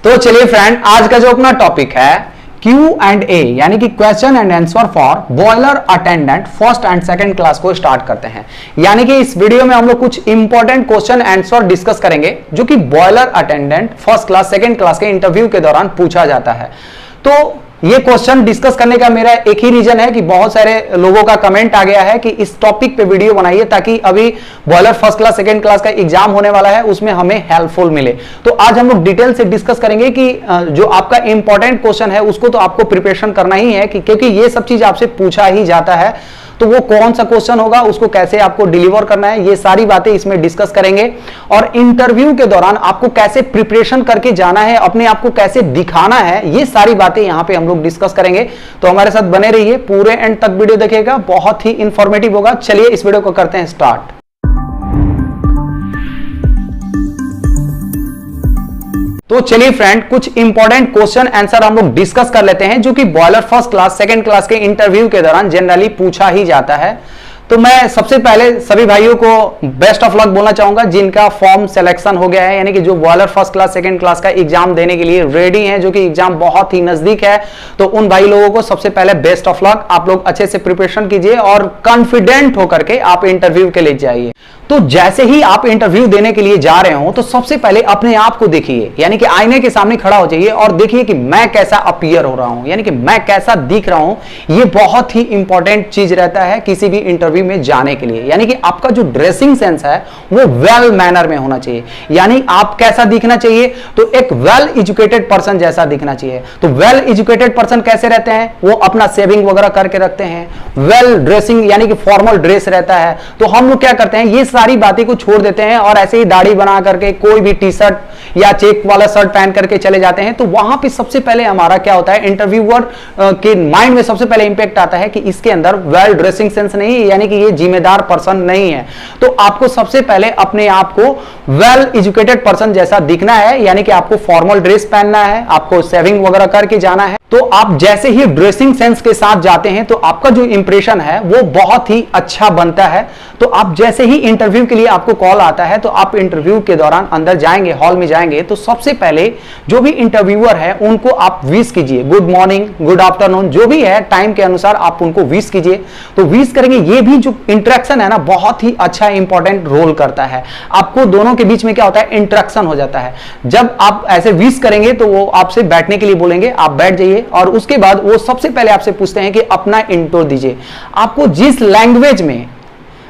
तो चलिए फ्रेंड, आज का जो अपना टॉपिक है Q&A यानी कि question and answer for boiler attendant first and second class को स्टार्ट करते हैं। यानी कि इस वीडियो में हम लोग कुछ इंपॉर्टेंट क्वेश्चन आंसर डिस्कस करेंगे जो कि boiler attendant first class second class के इंटरव्यू के दौरान पूछा जाता है। तो ये क्वेश्चन डिस्कस करने का मेरा एक ही रीजन है कि बहुत सारे लोगों का कमेंट आ गया है कि इस टॉपिक पे वीडियो बनाइए ताकि अभी boiler first class second class का एग्जाम होने वाला है, उसमें हमें हेल्पफुल मिले। तो आज हम लोग डिटेल से डिस्कस करेंगे कि जो आपका इंपॉर्टेंट क्वेश्चन है उसको तो आपको प्रिपरेशन करना ही है क्योंकि ये सब चीज आपसे पूछा ही जाता है। तो वो कौन सा क्वेश्चन होगा, उसको कैसे आपको डिलीवर करना है, ये सारी बातें इसमें डिस्कस करेंगे। और इंटरव्यू के दौरान आपको कैसे प्रिपरेशन करके जाना है, अपने आप को कैसे दिखाना है, ये सारी बातें यहां पे हम लोग डिस्कस करेंगे। तो हमारे साथ बने रहिए, पूरे एंड तक वीडियो देखिएगा, बहुत ही इंफॉर्मेटिव होगा। चलिए इस वीडियो को करते हैं स्टार्ट। तो चलिए फ्रेंड, कुछ इंपॉर्टेंट क्वेश्चन आंसर हम लोग डिस्कस कर लेते हैं जो कि boiler first class second class के इंटरव्यू के दौरान जनरली पूछा ही जाता है। तो मैं सबसे पहले सभी भाइयों को बेस्ट ऑफ लक बोलना चाहूंगा जिनका फॉर्म सिलेक्शन हो गया है, यानी कि जो boiler first class second class का एग्जाम देने के लिए रेडी हैं, जो कि एग्जाम बहुत ही नजदीक है। तो उन भाई लोगों को सबसे पहले बेस्ट ऑफ लक। आप लोग अच्छे से प्रिपरेशन कीजिए और कॉन्फिडेंट होकर के आप इंटरव्यू के लिए जाइए। तो जैसे ही आप इंटरव्यू देने के लिए जा रहे हो तो सबसे पहले अपने आप को देखिए, यानी कि आईने के सामने खड़ा हो जाइए और देखिए कि मैं कैसा अपीयर हो रहा हूं, यानी कि मैं कैसा दिख रहा हूं। ये बहुत ही इंपॉर्टेंट चीज रहता है किसी भी इंटरव्यू में जाने के लिए। यानी कि आपका जो ड्रेसिंग सेंस है वो वेल मैनर में होना चाहिए। यानी आप कैसा दिखना चाहिए, तो एक वेल एजुकेटेड पर्सन जैसा दिखना चाहिए। तो वेल एजुकेटेड पर्सन कैसे रहते हैं, वो अपना सेविंग वगैरह करके रखते हैं, वेल ड्रेसिंग यानी कि फॉर्मल ड्रेस रहता है। तो हम लोग क्या करते हैं, ये सारी बातें को छोड़ देते हैं और ऐसे ही दाढ़ी बना करके कोई भी टी शर्ट या चेक वाला शर्ट पहन करके चले जाते हैं। तो वहां पे सबसे पहले हमारा क्या होता है, इंटरव्यूअर के माइंड में सबसे पहले इंपैक्ट आता है कि इसके अंदर वेल ड्रेसिंग सेंस नहीं है, यानी कि ये जिम्मेदार पर्सन नहीं है। तो आपको सबसे पहले अपने आप को वेल एजुकेटेड पर्सन जैसा दिखना है, यानी कि आपको फॉर्मल ड्रेस पहनना है, आपको सेविंग वगैरह करके जाना है। तो आप जैसे ही ड्रेसिंग सेंस के साथ जाते हैं तो आपका जो इंप्रेशन है वो बहुत ही अच्छा बनता है। तो आप जैसे ही इंटरव्यू के लिए आपको कॉल आता है तो आप इंटरव्यू के दौरान अंदर जाएंगे, हॉल में जाएंगे, तो सबसे पहले जो भी इंटरव्यूअर है उनको आप विश कीजिए, गुड मॉर्निंग, गुड आफ्टरनून, जो भी है टाइम के अनुसार आप उनको विश कीजिए। तो विश करेंगे, ये भी जो इंटरेक्शन है ना बहुत ही अच्छा इंपॉर्टेंट रोल करता है। आपको दोनों के बीच में क्या होता है, इंटरेक्शन हो जाता है। जब आप ऐसे विश करेंगे तो वो आपसे बैठने के लिए बोलेंगे, आप बैठ जाइए और उसके बाद वो सबसे पहले आपसे पूछते हैं कि अपना इंट्रो दीजिए। आपको जिस लैंग्वेज में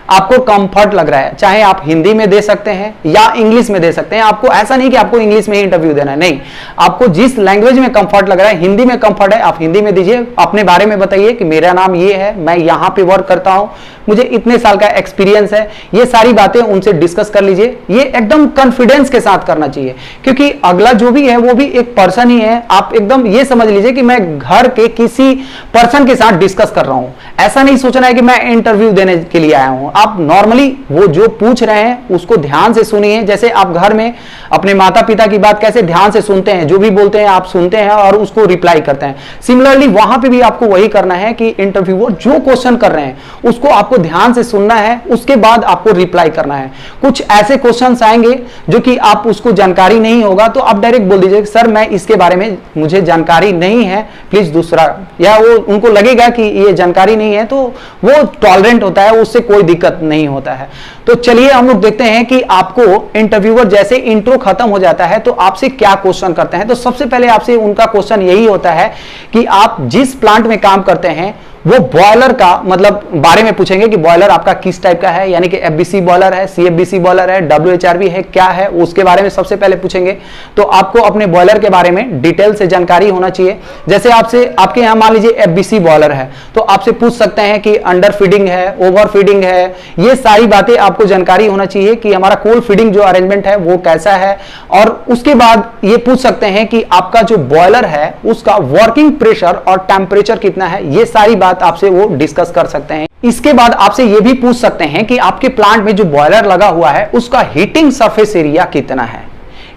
आपको कंफर्ट लग रहा है, चाहे आप हिंदी में दे सकते हैं या इंग्लिश में दे सकते हैं। आपको ऐसा नहीं कि आपको इंग्लिश में ही इंटरव्यू देना है, नहीं, आपको जिस लैंग्वेज में कंफर्ट लग रहा है, हिंदी में कंफर्ट है आप हिंदी में दीजिए। अपने बारे में बताइए कि मेरा नाम ये है, मैं यहां पे वर्क करता हूं, मुझे इतने साल का एक्सपीरियंस है। ये सारी बातें उनसे डिस्कस कर लीजिए। ये एकदम कॉन्फिडेंस के साथ करना चाहिए क्योंकि अगला जो भी है वो भी एक पर्सन ही है। आप एकदम ये समझ लीजिए कि मैं घर के किसी पर्सन के साथ डिस्कस कर रहा हूं। ऐसा नहीं सोचना है कि मैं इंटरव्यू देने के लिए आया हूं। आप नॉर्मली वो जो पूछ रहे हैं उसको ध्यान से सुनिए। जैसे आप घर में अपने माता पिता की बात कैसे ध्यान से सुनते हैं, जो भी बोलते हैं आप सुनते हैं और उसको रिप्लाई करते हैं, सिमिलरली वहां पे भी आपको वही करना है कि इंटरव्यूअर जो क्वेश्चन कर रहे हैं उसको आपको ध्यान से सुनना है, उसके बाद आपको रिप्लाई करना है। कुछ ऐसे क्वेश्चंस आएंगे जो कि आप उसको जानकारी नहीं होगा तो आप डायरेक्ट बोल दीजिए, सर मैं इसके बारे में मुझे जानकारी नहीं है, प्लीज दूसरा। या वो उनको लगेगा कि ये जानकारी नहीं है तो वो टॉलरेंट होता है, उससे कोई दिक्कत नहीं होता है। तो चलिए हम लोग देखते हैं कि आपको इंटरव्यूअर जैसे इंट्रो खत्म हो जाता है तो आपसे क्या क्वेश्चन करते हैं। तो सबसे पहले आपसे उनका क्वेश्चन यही होता है कि आप जिस प्लांट में काम करते हैं वो बॉयलर का मतलब बारे में पूछेंगे कि बॉयलर आपका किस टाइप का है, यानी कि एफबीसी बॉयलर है, सीएफबीसी बॉयलर है, डब्ल्यूएचआरबी है, क्या है, उसके बारे में सबसे पहले पूछेंगे। तो आपको अपने बॉयलर के बारे में डिटेल से जानकारी होना चाहिए। जैसे आपसे आपके यहाँ मान लीजिए एफबीसी बॉयलर है तो आपसे पूछ सकते हैं कि अंडर फीडिंग है, ओवर फीडिंग है, ये सारी बातें आपको जानकारी होना चाहिए कि हमारा कोल फीडिंग जो अरेंजमेंट है वो कैसा है। और उसके बाद ये पूछ सकते हैं कि आपका जो बॉयलर है उसका वर्किंग प्रेशर और टेम्परेचर कितना है, ये सारी बात आपसे वो डिस्कस कर सकते हैं। इसके बाद आपसे ये भी पूछ सकते हैं कि आपके प्लांट में जो बॉयलर लगा हुआ है उसका हीटिंग सरफेस एरिया कितना है,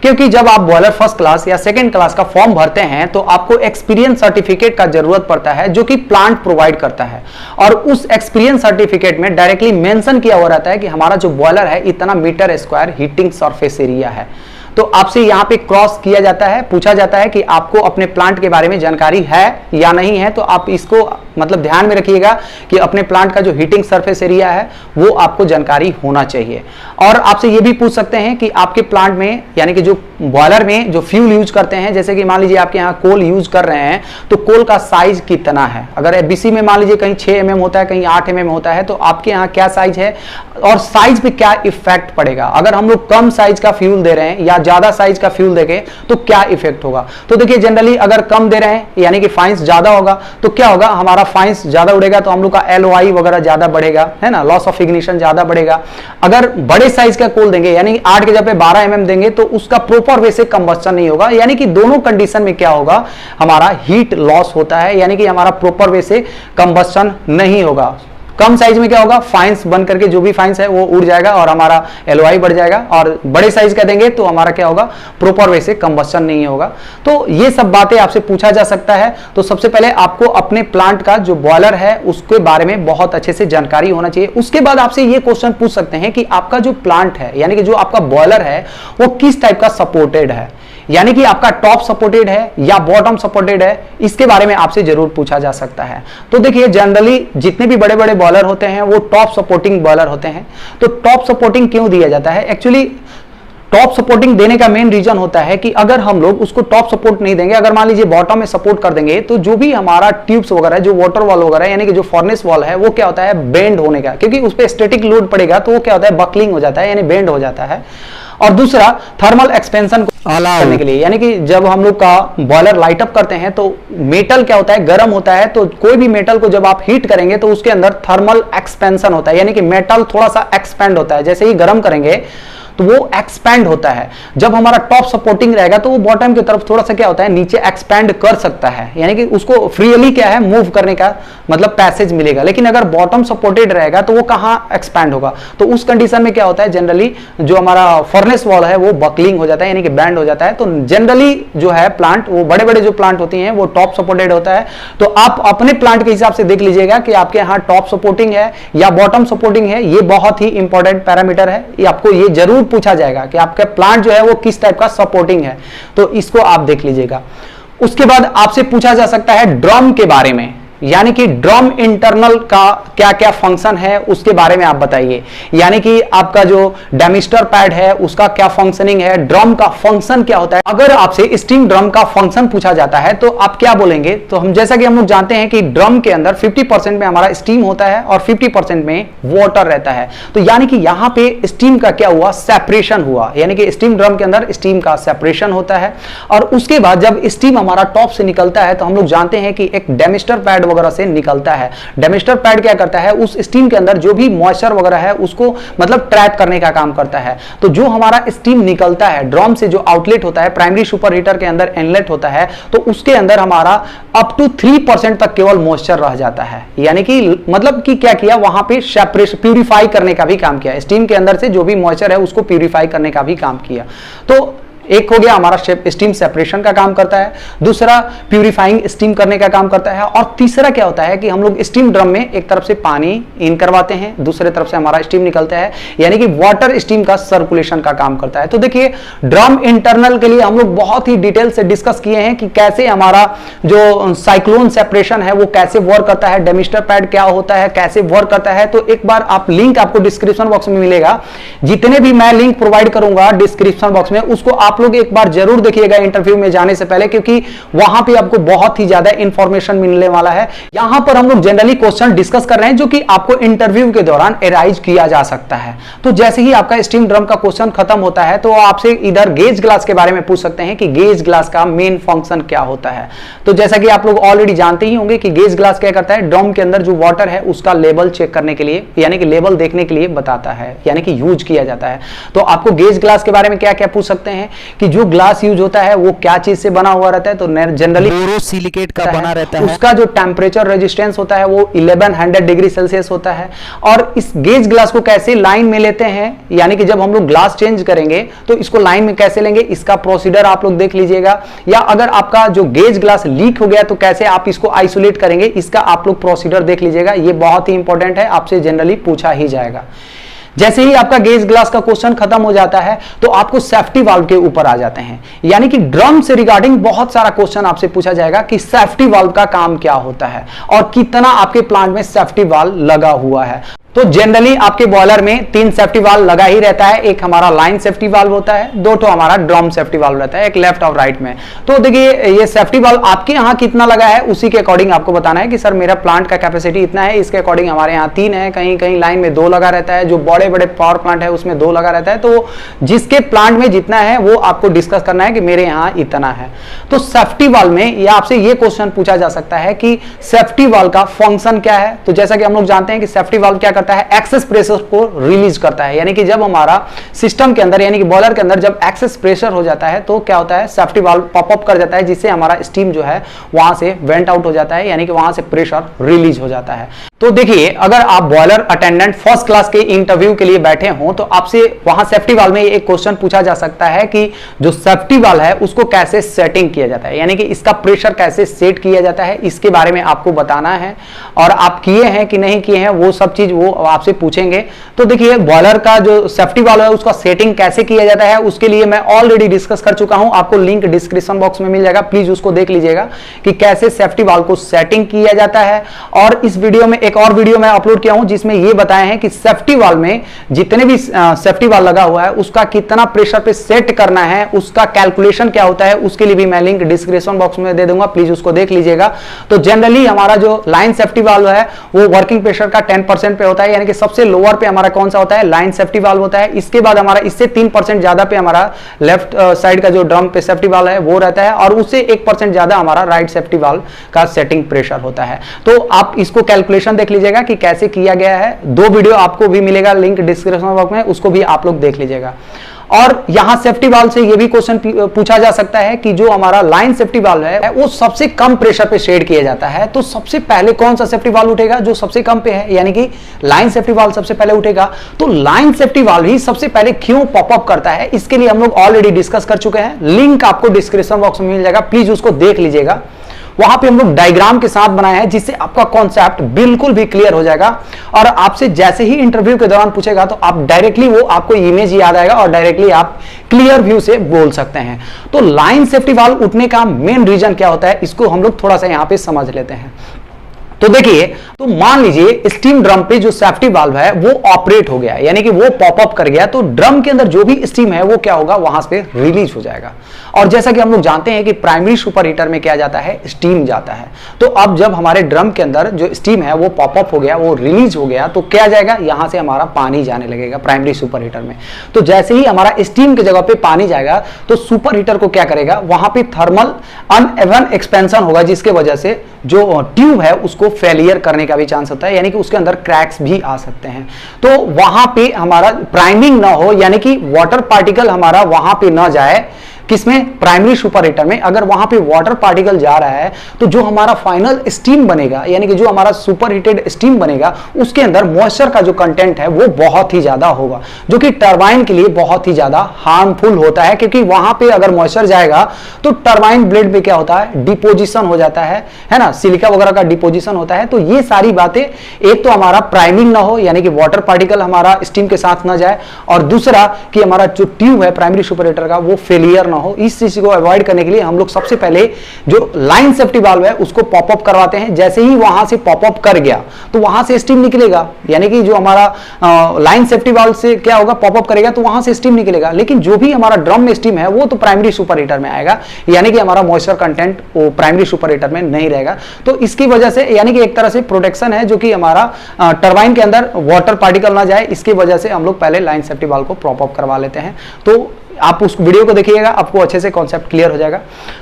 क्योंकि जब आप बॉयलर फर्स्ट क्लास या सेकंड क्लास का फॉर्म भरते हैं तो आपको एक्सपीरियंस सर्टिफिकेट का जरूरत पड़ता है जो कि प्लांट प्रोवाइड करता है। और उस एक्सपीरियंस सर्टिफिकेट में डायरेक्टली मेंशन किया हुआ रहता है कि हमारा जो बॉयलर है इतना meter square heating surface area है। तो आपसे यहाँ पे क्रॉस किया जाता है, पूछा जाता है कि आपको अपने प्लांट के बारे में जानकारी है या नहीं है। तो आप इसको मतलब ध्यान में रखिएगा कि अपने प्लांट का जो हीटिंग सरफेस एरिया है वो आपको जानकारी होना चाहिए। और आपसे ये भी पूछ सकते हैं कि आपके प्लांट में यानी कि जो बॉयलर में जो फ्यूल यूज करते हैं, जैसे कि मान लीजिए आपके यहाँ कोल यूज कर रहे हैं, तो कोल का साइज कितना है। अगर एफबीसी में मान लीजिए कहीं 6 mm होता है, कहीं 8 mm होता है, तो आपके यहाँ क्या साइज है और साइज पे क्या इफेक्ट पड़ेगा। अगर हम लोग कम साइज का फ्यूल दे रहे हैं या ज्यादा साइज का फ्यूल देंगे तो क्या इफेक्ट होगा। तो देखिए जनरली अगर कम दे रहे हैं यानी कि फाइंस ज्यादा होगा तो क्या होगा, हमारा फाइंस ज्यादा उड़ेगा तो हम लोग का एलओआई वगैरह ज्यादा बढ़ेगा, है ना, लॉस ऑफ इग्निशन ज्यादा बढ़ेगा। अगर बड़े साइज का कोल देंगे यानी 8 के जगह 12 mm देंगे तो उसका प्रॉपर वे से कंबस्टन नहीं होगा। यानी कि दोनों कंडीशन में क्या होगा, हमारा हीट लॉस होता है, यानी कि हमारा प्रॉपर वे से कंबस्टन नहीं होगा। कम साइज में क्या होगा, फाइंस बन करके जो भी फाइंस है वो उड़ जाएगा और हमारा एलओआई बढ़ जाएगा। और बड़े साइज का देंगे तो हमारा क्या होगा, प्रॉपर वे से कंबस्टन नहीं होगा। तो ये सब बातें आपसे पूछा जा सकता है। तो सबसे पहले आपको अपने प्लांट का जो बॉयलर है उसके बारे में बहुत अच्छे से जानकारी होना चाहिए। उसके बाद आपसे ये क्वेश्चन पूछ सकते हैं कि आपका जो प्लांट है यानी कि जो आपका बॉयलर है वो किस टाइप का सपोर्टेड है, यानी कि आपका टॉप सपोर्टेड है या बॉटम सपोर्टेड है, इसके बारे में आपसे जरूर पूछा जा सकता है। तो देखिए जनरली जितने भी बड़े बड़े बॉयलर होते हैं वो टॉप सपोर्टिंग बॉयलर होते हैं। तो टॉप सपोर्टिंग क्यों दिया जाता है, एक्चुअली टॉप सपोर्टिंग देने का मेन रीजन होता है कि अगर हम लोग उसको टॉप सपोर्ट नहीं देंगे, अगर मान लीजिए बॉटम में सपोर्ट कर देंगे तो जो भी हमारा ट्यूब्स वगैरह जो वाटर वॉल वगैरह यानी कि जो फॉर्नेस वॉल है वो क्या होता है, बेंड होने का, क्योंकि उस पर स्टैटिक लोड पड़ेगा तो वो क्या होता है, बकलिंग हो जाता है यानी बेंड हो जाता है। और दूसरा थर्मल एक्सपेंशन करने के लिए, यानी कि जब हम लोग का बॉयलर लाइट अप करते हैं तो मेटल क्या होता है, गर्म होता है। तो कोई भी मेटल को जब आप हीट करेंगे तो उसके अंदर थर्मल एक्सपेंशन होता है, यानी कि मेटल थोड़ा सा एक्सपेंड होता है। जैसे ही गर्म करेंगे तो वो एक्सपैंड होता है। जब हमारा टॉप सपोर्टिंग रहेगा तो वो बॉटम की तरफ थोड़ा सा क्या होता है, नीचे एक्सपैंड कर सकता है, यानी कि उसको फ्रीली क्या है, मूव करने का मतलब पैसेज मिलेगा। लेकिन अगर बॉटम सपोर्टेड रहेगा तो वो कहां एक्सपैंड होगा। तो उस कंडीशन में क्या होता है, जनरली जो हमारा फर्नेस वॉल है वो बकलिंग हो जाता है यानी कि बैंड हो जाता है। तो जनरली जो है प्लांट, वो बड़े बड़े जो प्लांट होती हैं वो टॉप सपोर्टेड होता है। तो आप अपने प्लांट के हिसाब से देख लीजिएगा कि आपके यहाँ टॉप सपोर्टिंग है या बॉटम सपोर्टिंग है। ये बहुत ही इंपॉर्टेंट पैरामीटर है, ये आपको ये जरूर पूछा जाएगा कि आपका प्लांट जो है वो किस टाइप का सपोर्टिंग है। तो इसको आप देख लीजिएगा। उसके बाद आपसे पूछा जा सकता है ड्रम के बारे में, यानी कि ड्रम इंटरनल का क्या क्या फंक्शन है उसके बारे में आप बताइए। यानी कि आपका जो डेमिस्टर पैड है उसका क्या फंक्शनिंग है, ड्रम का फंक्शन क्या होता है। अगर आपसे स्टीम ड्रम का फंक्शन पूछा जाता है तो आप क्या बोलेंगे। तो हम जैसा कि हम लोग जानते हैं कि ड्रम के अंदर 50% में हमारा स्टीम होता है और 50% में वाटर रहता है। तो यानी कि यहां पे स्टीम का क्या हुआ, सेपरेशन हुआ, यानी कि स्टीम ड्रम के अंदर स्टीम का सेपरेशन होता है। और उसके बाद जब स्टीम हमारा टॉप से निकलता है तो हम लोग जानते हैं कि एक डेमिस्टर पैड वगैरह से निकलता है। डेमिस्टर पैड क्या करता है, उस स्टीम के अंदर जो भी मॉइस्चर वगैरह है उसको मतलब ट्रैप करने का काम करता है। तो जो हमारा स्टीम निकलता है ड्रम से, जो आउटलेट होता है प्राइमरी सुपर हीटर के अंदर इनलेट होता है, तो उसके अंदर हमारा अप टू 3% तक केवल मॉइस्चर रह जाता है। यानी कि मतलब कि क्या किया, वहां पे सेपरेशन प्यूरिफाई करने का भी काम किया, स्टीम के अंदर से जो भी मॉइस्चर है उसको प्यूरिफाई करने का भी काम किया। तो एक हो गया हमारा स्टीम सेपरेशन का काम करता है, दूसरा प्यूरिफाइंग स्टीम करने का काम करता है, और तीसरा क्या होता है कि हम लोग स्टीम ड्रम में एक तरफ से पानी इन करवाते हैं, दूसरे तरफ से हमारा स्टीम निकलता है, यानी कि वाटर स्टीम का सर्कुलेशन का काम करता है। तो देखिए ड्रम इंटरनल के लिए हम लोग बहुत ही डिटेल से डिस्कस किए हैं कि कैसे हमारा जो साइक्लोन सेपरेशन है वो कैसे वर्क करता है, डेमिस्टर पैड क्या होता है, कैसे वर्क करता है। तो एक बार आप लिंक आपको डिस्क्रिप्शन बॉक्स में मिलेगा, जितने भी मैं लिंक प्रोवाइड करूंगा डिस्क्रिप्शन बॉक्स में उसको आप लोग एक बार जरूर देखिएगा इंटरव्यू में जाने से पहले, क्योंकि वहां पे आपको बहुत ही ज्यादा इंफॉर्मेशन मिलने वाला है। यहां पर हम लोग जनरली क्वेश्चन डिस्कस कर रहे हैं जो कि आपको इंटरव्यू के दौरान एराइज किया जा सकता है। तो जैसे ही आपका स्टीम ड्रम का क्वेश्चन खत्म होता है तो आपसे इधर गेज ग्लास के बारे में पूछ सकते हैं कि गेज ग्लास का मेन फंक्शन क्या होता है। तो जैसा कि आप लोग ऑलरेडी जानते ही होंगे कि गेज ग्लास क्या करता है, ड्रम के अंदर जो वाटर है उसका लेवल चेक करने के लिए, यानी कि लेवल देखने के लिए बताता है, यानी कि यूज किया जाता है। तो आपको गेज ग्लास के बारे में क्या क्या पूछ सकते हैं कि जो ग्लास यूज होता है वो क्या चीज से बना हुआ रहता है। तो जनरली बोरोसिलिकेट का बना रहता है, उसका जो टेम्परेचर रेजिस्टेंस होता है वो 1100 डिग्री सेल्सियस होता है। और इस गेज ग्लास को कैसे लाइन में लेते हैं, यानी कि जब हम लोग ग्लास चेंज करेंगे तो इसको लाइन में कैसे लेंगे, इसका प्रोसीजर आप लोग देख लीजिएगा। या अगर आपका जो गेज ग्लास लीक हो गया तो कैसे आप इसको आइसोलेट करेंगे, इसका आप लोग प्रोसीजर देख लीजिएगा। ये बहुत ही इंपॉर्टेंट है, आपसे जनरली पूछा ही जाएगा। जैसे ही आपका गेज ग्लास का क्वेश्चन खत्म हो जाता है तो आपको सेफ्टी वाल्व के ऊपर आ जाते हैं, यानी कि ड्रम से रिगार्डिंग बहुत सारा क्वेश्चन आपसे पूछा जाएगा कि सेफ्टी वाल्व का काम क्या होता है और कितना आपके प्लांट में सेफ्टी वाल्व लगा हुआ है। तो जनरली आपके बॉयलर में 3 सेफ्टी वाल्व लगा ही रहता है। एक हमारा लाइन सेफ्टी वाल्व होता है, 2 तो हमारा ड्रम सेफ्टी वाल्व रहता है, एक लेफ्ट और राइट में। तो देखिए ये सेफ्टी वाल्व आपके यहाँ कितना लगा है उसी के अकॉर्डिंग आपको बताना है कि सर मेरा प्लांट का कैपेसिटी इतना है, इसके अकॉर्डिंग हमारे यहाँ 3 है, कहीं कहीं लाइन में 2 लगा रहता है, जो बड़े बड़े पावर प्लांट है उसमें 2 लगा रहता है। तो जिसके प्लांट में जितना है वो आपको डिस्कस करना है कि मेरे यहाँ इतना है। तो सेफ्टी वाल्व में या आपसे ये क्वेश्चन पूछा जा सकता है कि सेफ्टी वाल्व का फंक्शन क्या है। तो जैसा कि हम लोग जानते हैं कि सेफ्टी वाल्व क्या करता है, एक्सेस प्रेशर को रिलीज करता है, यानी कि जब हमारा सिस्टम के अंदर यानी कि बॉयलर के अंदर जब एक्सेस प्रेशर हो जाता है तो क्या होता है, सेफ्टी वाल्व पॉप अप कर जाता है, जिससे हमारा स्टीम जो है वहां से वेंट आउट हो जाता है, यानी कि वहां से प्रेशर रिलीज हो जाता है। तो देखिए अगर आप बॉयलर अटेंडेंट फर्स्ट क्लास के इंटरव्यू के लिए बैठे हो तो आपसे वहां सेफ्टी वाल्व में एक क्वेश्चन पूछा जा सकता है कि जो सेफ्टी वाल्व है उसको कैसे सेटिंग किया जाता है, यानी कि इसका प्रेशर कैसे सेट किया जाता है, इसके बारे में आपको बताना है। और आप किए हैं कि नहीं किए हैं वो सब चीज वो आपसे पूछेंगे। तो देखिए बॉयलर का जो सेफ्टी वाल्व है उसका सेटिंग कैसे किया जाता है उसके लिए मैं ऑलरेडी डिस्कस कर चुका हूं, आपको लिंक डिस्क्रिप्शन बॉक्स में मिल जाएगा, प्लीज उसको देख लीजिएगा कि कैसे सेफ्टी वाल्व को सेटिंग किया जाता है। और इस वीडियो में एक और वीडियो मैं अपलोड किया हूं जिसमें यह बताया है कि सेफ्टी वाल्व में जितने भी सेफ्टी वाल्व लगा हुआ है उसका कितना प्रेशर पे सेट करना है, उसका कैलकुलेशन क्या होता है, उसके लिए भी मैं लिंक डिस्क्रिप्शन बॉक्स में दे दूंगा, प्लीज उसको देख लीजिएगा। तो जनरली हमारा जो लाइन सेफ्टी वाल्व है वो वर्किंग प्रेशर का 10% पे होता है, यानी कि सबसे लोअर पे हमारा कौन सा होता है, लाइन सेफ्टी वाल्व होता है। इसके बाद हमारा इससे 3% ज्यादा पे हमारा लेफ्ट साइड का जो ड्रम पे सेफ्टी वाल्व है वो रहता है, और उससे 1% ज्यादा हमारा राइट सेफ्टी वाल्व का सेटिंग प्रेशर होता है। तो आप इसको कैलकुलेशन देख लीजिएगा कि कैसे किया गया है। 2 वीडियो आपको भी मिलेगा लिंक डिस्क्रिप्शन बॉक्स में, उसको भी आप लोग देख लीजिएगा। और यहां सेफ्टी वाल्व से यह भी क्वेश्चन पूछा जा सकता है कि जो हमारा लाइन सेफ्टी वाल्व है वो सबसे कम प्रेशर पे शेड किया जाता है, तो सबसे पहले कौन सा सेफ्टी वाल्व उठेगा, जो सबसे कम पे है, यानी कि लाइन सेफ्टी वाल्व सबसे पहले उठेगा। तो लाइन सेफ्टी वाल्व ही सबसे पहले क्यों पॉपअप करता है इसके लिए हम लोग ऑलरेडी डिस्कस कर चुके हैं, लिंक आपको डिस्क्रिप्शन बॉक्स में मिल जाएगा, प्लीज उसको देख लीजिएगा। वहां पे हम लोग डायग्राम के साथ बनाए हैं जिससे आपका कॉन्सेप्ट बिल्कुल भी क्लियर हो जाएगा, और आपसे जैसे ही इंटरव्यू के दौरान पूछेगा तो आप डायरेक्टली वो आपको इमेज याद आएगा और डायरेक्टली आप क्लियर व्यू से बोल सकते हैं। तो लाइन सेफ्टी वाल्व उठने का मेन रीजन क्या होता है इसको हम लोग थोड़ा सा यहां पे समझ लेते हैं। तो देखिए, तो मान लीजिए स्टीम ड्रम पे जो सेफ्टी वाल्व है वो ऑपरेट हो गया, यानी कि वो पॉप अप कर गया, तो ड्रम के अंदर जो भी स्टीम है वो क्या होगा, वहां से रिलीज हो जाएगा। और जैसा कि हम लोग जानते हैं कि प्राइमरी सुपर हीटर में क्या जाता है, स्टीम जाता है। तो अब जब हमारे ड्रम के अंदर जो स्टीम है वो पॉप अप हो गया, वो रिलीज हो गया, तो क्या जाएगा, यहां से हमारा पानी जाने लगेगा प्राइमरी सुपर हीटर में। तो जैसे ही हमारा स्टीम की जगह पे पानी जाएगा तो सुपर हीटर को क्या करेगा, वहां पे थर्मल अनइवन एक्सपेंशन होगा, जिसके वजह से जो ट्यूब है उसको फेलियर करने का भी चांस होता है, यानी कि उसके अंदर क्रैक्स भी आ सकते हैं। तो वहां पे हमारा प्राइमिंग ना हो, यानी कि वाटर पार्टिकल हमारा वहां पे ना जाए, किसमें, प्राइमरी सुपर हीटर में। अगर वहां पे वाटर पार्टिकल जा रहा है तो जो हमारा फाइनल स्टीम बनेगा, यानी कि जो हमारा सुपर हीटेड स्टीम बनेगा, उसके अंदर मॉइस्चर का जो कंटेंट है वो बहुत ही ज्यादा होगा, जो कि टरबाइन के लिए बहुत ही ज्यादा हार्मफुल होता है, क्योंकि वहां पे अगर मॉइस्चर जाएगा तो टरबाइन ब्लेड में क्या होता है, डिपोजिशन हो जाता है ना, सिलिका वगैरह का डिपोजिशन होता है। तो ये सारी बातें, एक तो हमारा प्राइमिंग ना हो, यानी कि वाटर पार्टिकल हमारा स्टीम के साथ ना जाए, और दूसरा कि हमारा जो ट्यूब है प्राइमरी सुपर हीटर का वो फेलियर ना हो। इस चीज को अवॉइड करने के लिए हम लोग सबसे पहले जो लाइन सेफ्टी वाल्व है उसको पॉप अप करवाते हैं। जैसे ही वहां से पॉप अप कर गया तो वहां से स्टीम निकलेगा, यानी कि जो हमारा लाइन सेफ्टी वाल्व से क्या होगा, पॉप अप करेगा तो वहां से स्टीम निकलेगा, लेकिन जो भी हमारा ड्रम में स्टीम है वो तो प्राइमरी सुपर हीटर में आएगा, यानी कि हमारा मॉइस्चर कंटेंट वो प्राइमरी सुपर हीटर में नहीं रहेगा। तो इसकी वजह से, यानी कि एक तरह से प्रोटेक्शन है, जो कि हमारा टरबाइन के अंदर वाटर पार्टिकल ना जाए, इसकी वजह से हम लोग पहले लाइन सेफ्टी वाल्व को पॉप अप करवा लेते हैं। तो आप उस वीडियो को देखिएगा, आपको अच्छे से कॉन्सेप्ट क्लियर हो जाएगा।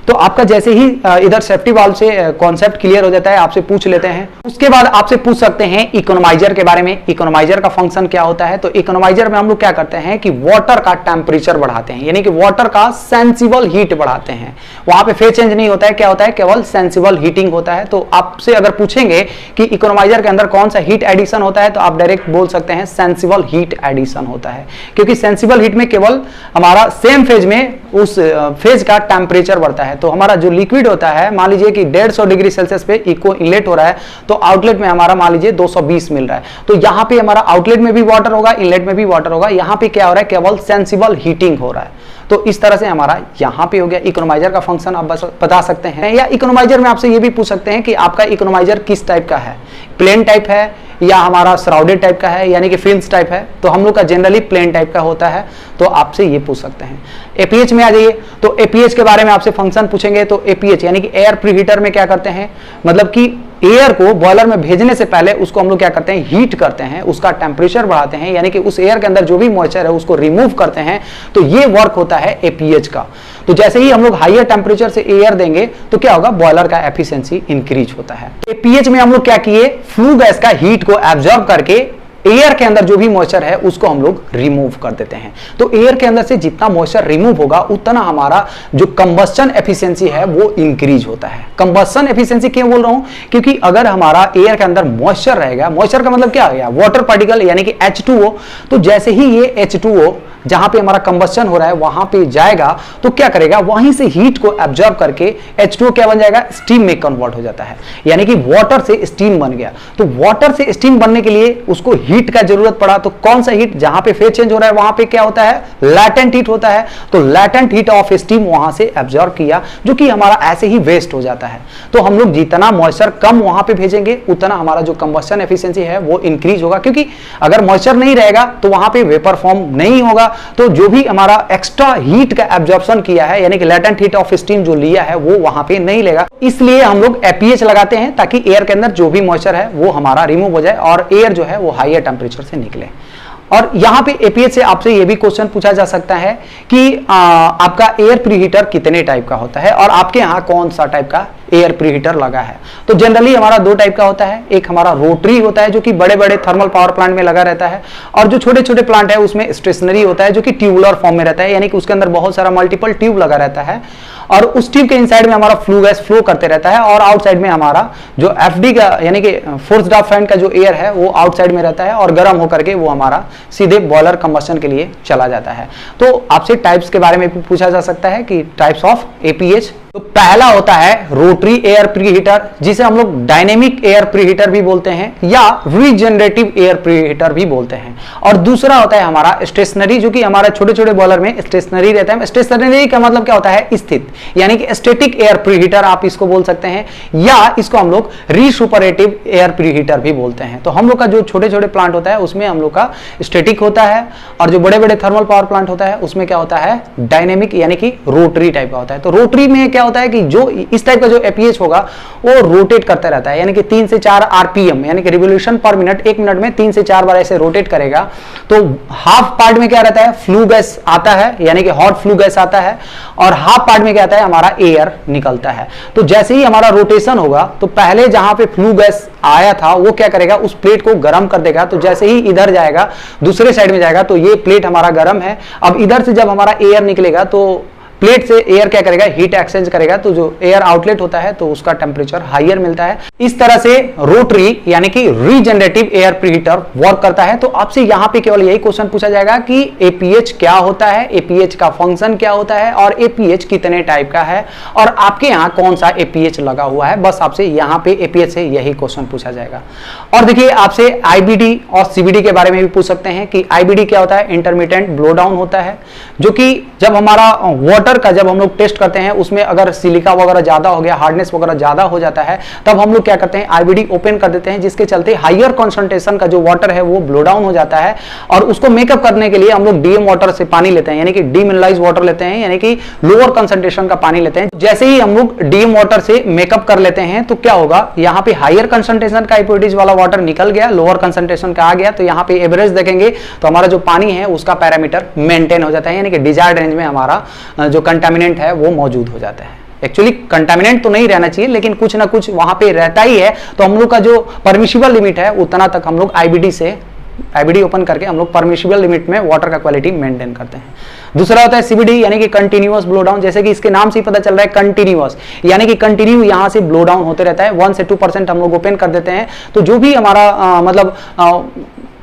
तो आपका जैसे ही इधर सेफ्टी वाल्व से कॉन्सेप्ट क्लियर हो जाता है, आपसे पूछ लेते हैं, उसके बाद आपसे पूछ सकते हैं इकोनोमाइजर के बारे में। इकोनोमाइजर का फंक्शन क्या होता है, तो इकोनोमाइजर में हम लोग क्या करते हैं कि वाटर का टेम्परेचर बढ़ाते हैं, यानी कि वाटर का सेंसिबल हीट बढ़ाते हैं। वहां पे फेज चेंज नहीं होता है, क्या होता है, केवल सेंसिबल हीटिंग होता है। तो आपसे अगर पूछेंगे कि इकोनोमाइजर के अंदर कौन सा हीट एडिशन होता है, तो आप डायरेक्ट बोल सकते हैं सेंसिबल हीट एडिशन होता है, क्योंकि सेंसिबल हीट में केवल हमारा सेम फेज में उस फेज का टेम्परेचर बढ़ता है। तो हमारा जो लिक्विड होता है, मान लीजिए कि 150 डिग्री सेल्सियस पे इको इनलेट हो रहा है, तो आउटलेट में हमारा मान लीजिए 220 मिल रहा है। तो यहाँ पे हमारा आउटलेट में भी वाटर होगा, इनलेट में भी वाटर होगा। यहाँ पे क्या हो रहा है, केवल सेंसिबल हीटिंग हो रहा है। तो इस तरह से हमारा यहाँ पे हो गया। इकोनोमाइजर का फंक्शन आप बता सकते हैं, या इकोनोमाइजर में आपसे ये भी पूछ सकते हैं कि आपका इकोनोमाइजर किस टाइप का है, प्लेन टाइप है या हमारा श्राउडेड टाइप का है, यानी कि फिल्म्स टाइप है। तो हम लोग का जनरली प्लेन टाइप का होता है, तो आपसे ये पूछ सकते हैं। एपीएच में आ जाइए, तो एपीएच के बारे में आपसे फंक्शन पूछेंगे। तो एपीएच यानी कि एयर प्रीहीटर में क्या करते हैं, मतलब कि एयर को बॉयलर में भेजने से पहले उसको हम लोग क्या करते हैं, हीट करते हैं, उसका टेम्परेचर बढ़ाते हैं, यानी कि उस एयर के अंदर जो भी मॉइस्चर है उसको रिमूव करते हैं। तो ये वर्क होता है एपीएच का। तो जैसे ही हम लोग हाईयर टेम्परेचर से एयर देंगे तो क्या होगा, बॉयलर का एफिशिएंसी इंक्रीज होता है। एपीएच में हम लोग क्या किए, फ्लू गैस का हीट को एब्जॉर्ब करके एयर के अंदर जो भी मॉइस्चर है उसको हम लोग रिमूव कर देते हैं। तो एयर के अंदर से जितना मॉइस्चर रिमूव होगा उतना हमारा जो कंबस्शन एफिशिएंसी है वो इंक्रीज होता है। कंबस्शन एफिशिएंसी क्यों बोल रहा हूं, क्योंकि अगर हमारा एयर के अंदर मॉइस्चर रहेगा, मॉइस्चर का मतलब क्या हो गया, वाटर पार्टिकल यानी कि H2O। तो जैसे ही ये H2O जहां पे हमारा कंबस्शन हो रहा है वहां पे जाएगा तो क्या करेगा, वहीं से हीट को एब्जॉर्ब करके H2O क्या बन जाएगा, स्टीम में कन्वर्ट हो जाता है, यानी कि वाटर से स्टीम बन गया। तो वाटर से स्टीम बनने के लिए उसको हीट का जरूरत पड़ा। तो कौन सा हीट, जहां पे फेज चेंज हो रहा है वहां पे क्या होता है, लैटेंट हीट होता है। तो लैटेंट हीट ऑफ स्टीम वहां से एब्जॉर्ब किया, जो कि हमारा ऐसे ही वेस्ट हो जाता है। तो हम लोग जितना मॉइस्चर कम वहां पे भेजेंगे उतना हमारा जो कंबस्शन एफिशिएंसी है वो इंक्रीज होगा, क्योंकि अगर मॉइस्चर नहीं रहेगा तो वहां पे वेपर फॉर्म नहीं होगा। तो जो भी हमारा एक्स्ट्रा हीट का एब्जॉर्प्शन किया है, यानी कि लैटेंट हीट ऑफ स्टीम जो लिया है वो वहां पे नहीं लेगा। इसलिए हम लोग एपीएच लगाते हैं ताकि एयर के अंदर जो भी मॉइस्चर है वो हमारा रिमूव हो जाए और एयर जो है वो हाईयर टेम्परेचर से निकले। और यहां पे एपीएच से आपसे ये भी क्वेश्चन पूछा जा सकता है कि आपका एयर प्रीहीटर कितने टाइप का होता है और आपके यहां कौन सा टाइप का एयर प्रीहीटर लगा है। तो जनरली हमारा दो टाइप का होता है, एक हमारा रोटरी होता है जो कि बड़े बड़े थर्मल पावर प्लांट में लगा रहता है, और जो छोटे छोटे प्लांट है उसमें स्टेशनरी होता है जो कि ट्यूबुलर फॉर्म में रहता है, यानी कि उसके अंदर बहुत सारा मल्टीपल ट्यूब लगा रहता है और उस ट्यूब के इनसाइड में हमारा फ्लू गैस फ्लो करते रहता है और आउटसाइड में हमारा जो एफडी का यानी कि फोर्स्ड ड्राफ्ट फैन का जो एयर है वो आउटसाइड में रहता है और गर्म होकर के वो हमारा सीधे बॉयलर कंबस्शन के लिए चला जाता है। तो आपसे टाइप्स के बारे में भी पूछा जा सकता है कि टाइप्स ऑफ एपीएच। तो पहला होता है रोटरी एयर प्रीहीटर, जिसे हम लोग डायनेमिक एयर प्रीहीटर भी बोलते हैं या रीजनरेटिव एयर प्रीहीटर भी बोलते हैं। और दूसरा होता है हमारा स्टेशनरी, जो कि हमारा छोटे छोटे बॉयलर में स्टेशनरी रहता है। स्टेशनरी का मतलब क्या होता है, स्थित, यानी कि स्टैटिक एयर प्रीहीटर आप इसको बोल सकते हैं, या इसको हम लोग रिसुपरेटिव एयर प्रीहीटर भी बोलते हैं। तो हम लोग का जो छोटे छोटे प्लांट होता है उसमें हम लोग का स्टैटिक होता है, और जो बड़े बड़े थर्मल पावर प्लांट होता है उसमें क्या होता है, डायनेमिक यानी कि रोटरी टाइप का होता है। तो रोटरी में क्या होता है कि जो इस टाइप का जो एपीएच होगा वो रोटेट करता रहता है, यानी कि 3 से 4 आरपीएम यानी कि रिवोल्यूशन पर मिनट, 1 मिनट में 3 से 4 बार ऐसे रोटेट करेगा। तो हाफ पार्ट में क्या रहता है, फ्लू गैस आता है, यानी कि हॉट फ्लू गैस आता है, और हाफ पार्ट में क्या आता है, हमारा एयर निकलता है। तो जैसे ही हमारा रोटेशन होगा तो पहले जहां पे फ्लू गैस आया था वो क्या करेगा, उस प्लेट को गर्म कर देगा। तो जैसे ही इधर जाएगा, दूसरे साइड में जाएगा, तो ये प्लेट हमारा गर्म है। अब इधर से जब हमारा एयर निकलेगा तो प्लेट से एयर क्या करेगा, हीट एक्सचेंज करेगा, तो जो एयर आउटलेट होता है तो उसका टेम्परेचर हाईयर मिलता है। इस तरह से रोटरी यानी कि रीजनरेटिव एयर प्रीहीटर वर्क करता है। तो आपसे यहां पे केवल यही क्वेश्चन पूछा जाएगा कि एपीएच क्या होता है, एपीएच का फंक्शन क्या होता है और एपीएच कितने टाइप का है और आपके यहाँ कौन सा एपीएच लगा हुआ है। बस आपसे यहाँ पे एपीएच से यही क्वेश्चन पूछा जाएगा। और देखिए आपसे आईबीडी और सीबीडी के बारे में भी पूछ सकते हैं कि आईबीडी क्या होता है, इंटरमिटेंट ब्लो डाउन होता है, जो कि जब हमारा वाटर का जब हम लोग टेस्ट करते हैं उसमें अगर सिलिका वगैरह ज्यादा हो गया, हार्डनेस वगैरह ज्यादा हो जाता है, तब हम लोग क्या करते हैं, आईबीडी ओपन कर देते हैं, जिसके चलते हाईयर कंसंट्रेशन का जो वाटर है वो ब्लो डाउन हो जाता है। और उसको मेकअप करने के लिए हम लोग डीएम वाटर से पानी लेते हैं, यानी कि डीमिनरलाइज्ड वाटर लेते हैं, यानी कि लोअर कंसंट्रेशन का पानी लेते हैं। जैसे ही हम लोग डीएम वाटर से मेकअप कर लेते हैं तो क्या होगा, यहाँ पे हाईयर कंसंट्रेशन का इम्प्योरिटीज वाला वाटर निकल गया, लोअर कंसंट्रेशन का आ गया। तो यहाँ पे एवरेज देखेंगे तो हमारा जो पानी है उसका पैरामीटर मेंटेन हो जाता है, यानी कि डिजायर्ड रेंज में हमारा जो कंटामिनेंट है वो मौजूद हो जाता है। एक्चुअली कंटामिनेंट तो नहीं रहना चाहिए, लेकिन कुछ ना कुछ वहां पे रहता ही है। तो हम लोग का जो परमिशिबल लिमिट है उतना तक हम लोग आईबीडी ओपन करके हम लोग परमिशिबल लिमिट में वाटर का क्वालिटी मेंटेन करते हैं। दूसरा होता है सीबीडी यानी कि कंटिन्यूअस ब्लो डाउन, जैसे कि इसके नाम से ही पता चल रहा है कंटिन्यूअस, यानी कि कंटिन्यू यहां से ब्लो डाउन होते रहता है। 1 से 2% हम लोग ओपन कर देते हैं। तो जो भी हमारा मतलब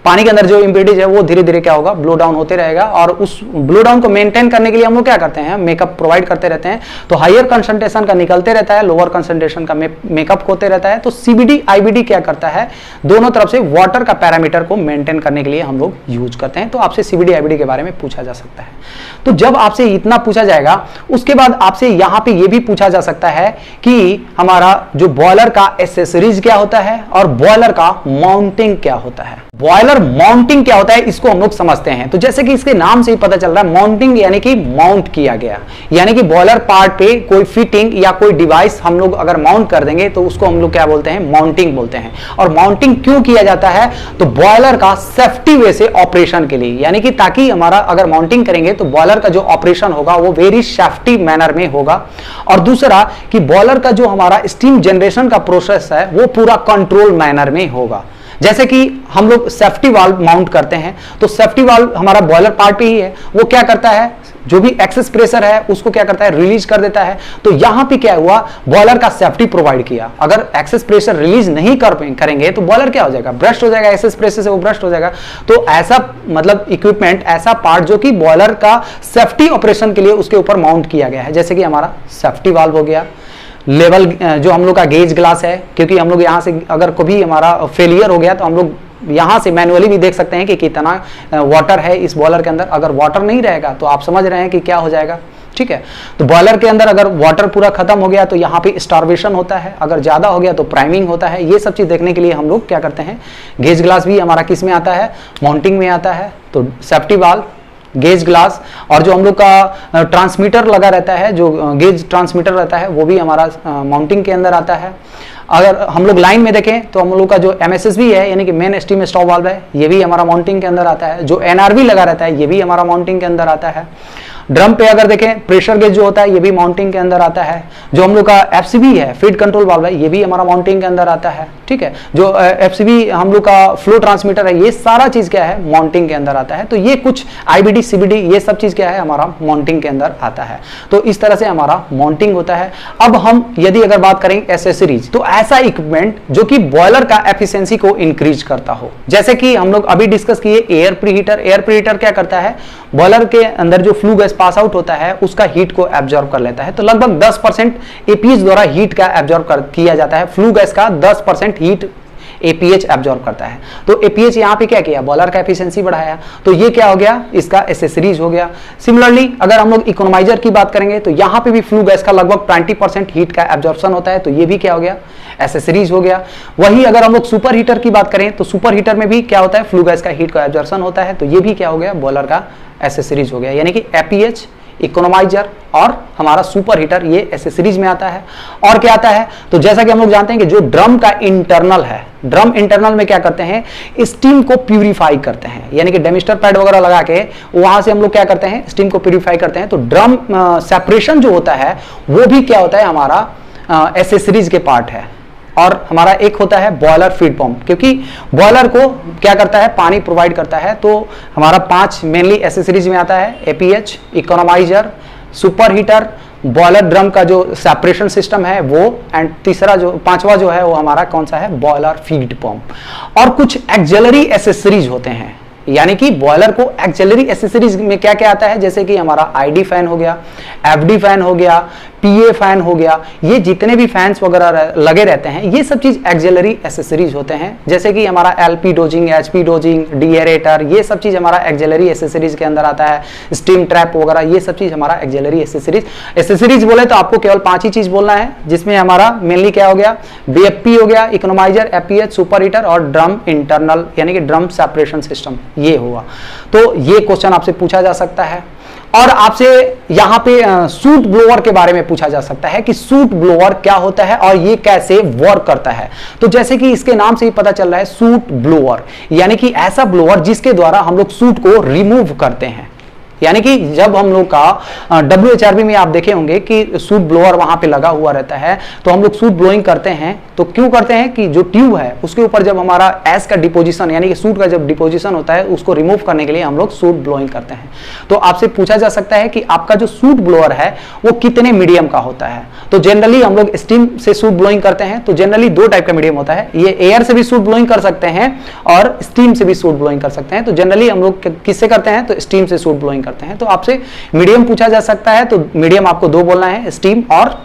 पानी के अंदर जो इम्प्योरिटीज है वो धीरे धीरे क्या होगा, ब्लो डाउन होते रहेगा। और उस ब्लो डाउन को मेंटेन करने के लिए हम लोग क्या करते हैं, मेकअप प्रोवाइड करते रहते हैं। तो हायर कंसंट्रेशन का निकलते रहता है, लोअर कंसंट्रेशन का मेकअप होते रहता है। तो सीबीडी आईबीडी क्या करता है, दोनों तरफ से वाटर का पैरामीटर को मेंटेन करने के लिए हम लोग यूज करते हैं। तो आपसे सीबीडी आईबीडी के बारे में पूछा जा सकता है। तो जब आपसे इतना पूछा जाएगा, उसके बाद आपसे यहां पे ये भी पूछा जा सकता है कि हमारा जो बॉयलर का एसेसरीज क्या होता है और बॉयलर का माउंटिंग क्या होता है। बॉयलर माउंटिंग क्या होता है इसको हम लोग समझते हैं। तो जैसे कि इसके नाम से ही पता चल रहा है, माउंटिंग यानी कि माउंट किया गया, यानी कि बॉयलर पार्ट पे कोई फिटिंग या कोई डिवाइस हम लोग अगर माउंट कर देंगे तो उसको हम लोग क्या बोलते हैं, माउंटिंग बोलते हैं। और माउंटिंग क्यों किया जाता है, तो बॉयलर का सेफ्टी वे से ऑपरेशन के लिए, यानी कि ताकि हमारा अगर माउंटिंग करेंगे तो बॉयलर का जो ऑपरेशन होगा वो वेरी सेफ्टी मैनर में होगा। और दूसरा कि बॉयलर का जो हमारा स्टीम जनरेशन का प्रोसेस है वो पूरा कंट्रोल मैनर में होगा। जैसे कि हम लोग सेफ्टी वाल्व माउंट करते हैं, तो सेफ्टी वाल्व हमारा बॉयलर पार्ट पे ही है, वो क्या करता है, जो भी एक्सेस प्रेशर है उसको क्या करता है, रिलीज कर देता है। तो यहां पे क्या हुआ, बॉयलर का सेफ्टी प्रोवाइड किया। अगर एक्सेस प्रेशर रिलीज नहीं करेंगे तो बॉयलर क्या हो जाएगा, ब्रस्ट हो जाएगा, एक्सेस प्रेशर से वो ब्रस्ट हो जाएगा। तो ऐसा मतलब इक्विपमेंट, ऐसा पार्ट जो कि बॉयलर का सेफ्टी ऑपरेशन के लिए उसके ऊपर माउंट किया गया है, जैसे कि हमारा सेफ्टी वाल्व हो गया, लेवल जो हम लोग का गेज ग्लास है, क्योंकि हम लोग यहाँ से अगर कभी हमारा फेलियर हो गया तो हम लोग यहाँ से मैनुअली भी देख सकते हैं कि कितना वाटर है इस बॉयलर के अंदर। अगर वाटर नहीं रहेगा तो आप समझ रहे हैं कि क्या हो जाएगा, ठीक है। तो बॉयलर के अंदर अगर वाटर पूरा खत्म हो गया तो यहाँ पे स्टार्वेशन होता है, अगर ज्यादा हो गया तो प्राइमिंग होता है। ये सब चीज देखने के लिए हम लोग क्या करते हैं, गेज ग्लास भी हमारा किस में आता है, माउंटिंग में आता है। तो सेफ्टी वाल्व, गेज ग्लास, और जो हम लोग का ट्रांसमीटर लगा रहता है, जो गेज ट्रांसमीटर रहता है वो भी हमारा माउंटिंग के अंदर आता है। अगर हम लोग लाइन में देखें तो हम लोग का जो एमएसएसबी है यानी कि मेन स्टीम स्टॉप वाल्व है, ये भी हमारा माउंटिंग के अंदर आता है। जो एनआरवी लगा रहता है ये भी हमारा माउंटिंग के अंदर आता है। ड्रम पे अगर देखें प्रेशर गेज जो होता है ये भी माउंटिंग के अंदर आता है। जो हम लोग का एफसीबी है, फीड कंट्रोल वाल्व है, ये भी हमारा माउंटिंग के अंदर आता है, ठीक है। जो एफसीबी हम लोग का फ्लो ट्रांसमीटर है, ये सारा चीज क्या है, माउंटिंग के अंदर आता है। तो ये कुछ आईबीडी सीबीडी ये सब चीज क्या है, हमारा माउंटिंग के अंदर आता है। तो इस तरह से हमारा माउंटिंग होता है। अब हम यदि अगर बात करें एसेसरीज, तो ऐसा इक्विपमेंट जो कि बॉयलर का एफिशिएंसी को इंक्रीज करता हो, जैसे कि हम लोग अभी डिस्कस किए एयर प्रीहीटर। एयर प्रीहीटर क्या करता है, बॉयलर के अंदर जो फ्लू गैस पास आउट होता है उसका हीट को एब्जॉर्ब कर लेता है। तो लगभग 10% एपीएच द्वारा हीट का एब्जॉर्ब किया जाता है। फ्लू गैस का 10% हीट एपीएच एब्जॉर्ब करता है। तो एपीएच यहां पे क्या किया, बॉयलर का एफिशिएंसी बढ़ाया। तो ये क्या हो गया, इसका एसेसरीज हो गया। सिमिलरली अगर हम लोग इकोनोमाइजर की बात करेंगे तो यहां पे भी फ्लू गैस का लगभग 20% हीट का एब्जॉर्प्शन होता है। तो ये भी क्या हो गया, एसेसरीज हो गया। वही अगर हम लोग सुपर हीटर की बात करें तो सुपर हीटर में भी क्या होता है, फ्लू गैस का हीट का एब्जॉर्प्शन होता है। तो ये भी क्या हो गया, बॉयलर का एसेसरीज हो गया। यानी कि एपीएच, इकोनोमाइजर और हमारा सुपर हीटर ये एसेसरीज में आता है। और क्या आता है, तो जैसा कि हम लोग जानते हैं कि जो ड्रम का इंटरनल है, ड्रम इंटरनल में क्या करते हैं, स्टीम को प्यूरिफाई करते हैं। यानी कि डेमिस्टर पैड वगैरह लगा के वहां से हम लोग क्या करते हैं, स्टीम को प्यूरिफाई करते हैं। तो ड्रम सेपरेशन जो होता है वो भी क्या होता है, हमारा एसेसरीज के पार्ट है। और हमारा एक होता है बॉयलर फीड पंप, क्योंकि बॉयलर को क्या करता है, पानी प्रोवाइड करता है। तो हमारा 5 मेनली एसेसरीज में आता है, APH, economiser, super heater, boiler drum का जो सेपरेशन सिस्टम है वो, एंड तीसरा जो 5वां जो है वो हमारा कौन सा है, बॉयलर फीड पंप। और कुछ एक्सिलरी एसेसरीज होते हैं, यानी कि बॉयलर को एक्सिलरी एसेसरीज में क्या क्या आता है, जैसे कि हमारा आईडी फैन हो गया, एफडी फैन हो गया, पीए फैन हो गया, ये जितने भी फैंस वगैरह लगे रहते हैं ये सब चीज एक्सिलरी एसेसरीज होते हैं। जैसे कि हमारा एलपी डोजिंग, एचपी डोजिंग, डीएरेटर, ये सब चीज हमारा एक्सिलरी एसेसरीज के अंदर आता है। स्टीम ट्रैप वगैरह ये सब चीज हमारा एक्सिलरी एसेसरीज। एसेसरीज बोले तो आपको केवल 5 ही चीज बोलना है, जिसमें हमारा मेनली क्या हो गया, बीएफपी हो गया, इकोनोमाइजर, एपीएच, सुपर हीटर और ड्रम इंटरनल यानी कि ड्रम सेपरेशन सिस्टम, ये हुआ। तो ये क्वेश्चन आपसे पूछा जा सकता है। और आपसे यहां पे सूट ब्लोअर के बारे में पूछा जा सकता है कि सूट ब्लोअर क्या होता है और ये कैसे वर्क करता है। तो जैसे कि इसके नाम से ही पता चल रहा है, सूट ब्लोअर यानी कि ऐसा ब्लोअर जिसके द्वारा हम लोग सूट को रिमूव करते हैं। यानी कि जब हम लोग का WHRB में आप देखे होंगे कि सूट ब्लोअर वहां पे लगा हुआ रहता है, तो हम लोग सूट ब्लोइंग करते हैं तो क्यों करते हैं कि जो ट्यूब है उसके ऊपर जब हमारा एस का डिपोजिशन यानी कि सूट का जब डिपोजिशन होता है उसको रिमूव करने के लिए हम लोग सूट ब्लोइंग करते हैं। तो आपसे पूछा जा सकता है कि आपका जो सूट ब्लोअर है वो कितने मीडियम का होता है। तो जनरली हम लोग स्टीम से सूट ब्लोइंग करते हैं, तो जनरली दो टाइप का मीडियम होता है, ये एयर से भी सूट ब्लोइंग कर सकते हैं और स्टीम से भी सूट ब्लोइंग कर सकते हैं। तो जनरली हम लोग किससे करते हैं, तो स्टीम से सूट ब्लोइंग करते हैं। तो आपसे मीडियम पूछा जा सकता है, तो मीडियम आपको दो बोलना है, स्टीम और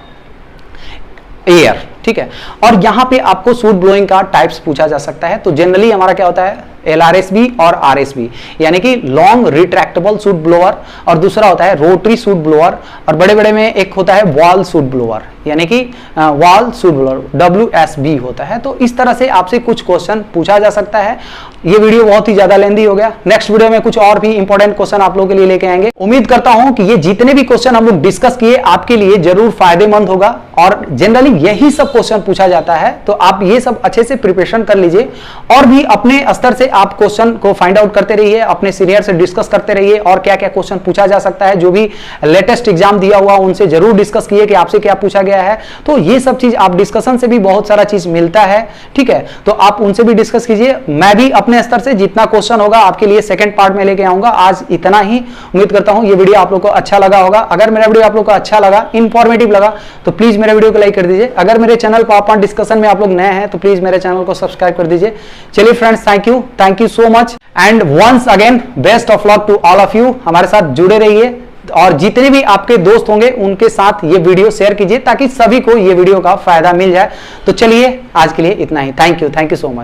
एयर, ठीक है। और यहां पे आपको सूट ब्लोइंग का टाइप्स पूछा जा सकता है। तो जनरली हमारा क्या होता है, LRSB और RSB, यानी कि लॉन्ग रिट्रैक्टेबल सूट ब्लोअर, और दूसरा होता है रोटरी सूट ब्लोअर, और बड़े बड़े में एक होता है वॉल सूट ब्लोअर, यानी कि वॉल सूट ब्लोअर WSB होता है। तो इस तरह से आपसे कुछ क्वेश्चन पूछा जा सकता है। ये वीडियो बहुत ही ज्यादा लेंदी हो गया, नेक्स्ट वीडियो में कुछ और भी इंपॉर्टेंट क्वेश्चन आप लोगों के लिए लेके आएंगे। उम्मीद करता हूं कि ये जितने भी क्वेश्चन हम लोग डिस्कस किए आपके लिए जरूर फायदेमंद होगा, और जनरली यही सब क्वेश्चन पूछा जाता है। तो आप ये सब अच्छे से प्रिपरेशन कर लीजिए, और भी अपने स्तर से आप क्वेश्चन को फाइंड आउट करते रहिए, अपने सीनियर से डिस्कस करते रहिए, और क्या क्या क्वेश्चन पूछा जा सकता है, जो भी लेटेस्ट एग्जाम दिया हुआ उनसे जरूर डिस्कस कीजिए कि आपसे क्या पूछा गया है। तो ये सब चीज आप डिस्कशन से भी बहुत सारा चीज मिलता है, ठीक है। तो आप उनसे भी डिस्कस कीजिए। मैं भी अपने स्तर से जितना क्वेश्चन होगा आपके लिए सेकंड पार्ट में लेके आऊंगा। आज इतना ही, उम्मीद करता हूं ये वीडियो आप लोग को अच्छा लगा होगा। अगर मेरा वीडियो आप लोग को अच्छा लगा, इंफॉर्मेटिव लगा, तो प्लीज मेरे वीडियो को लाइक कर दीजिए। अगर मेरे चैनल पर आप डिस्कशन में आप लोग नए हैं तो प्लीज मेरे चैनल को सब्सक्राइब कर दीजिए। चलिए friends, thank you so much, and once again best of luck to all of you. हमारे साथ जुड़े रहिए, और जितने भी आपके दोस्त होंगे उनके साथ ये वीडियो शेयर कीजिए ताकि सभी को ये वीडियो का फायदा मिल जाए। तो चलिए आज के लिए इतना ही। Thank you so much.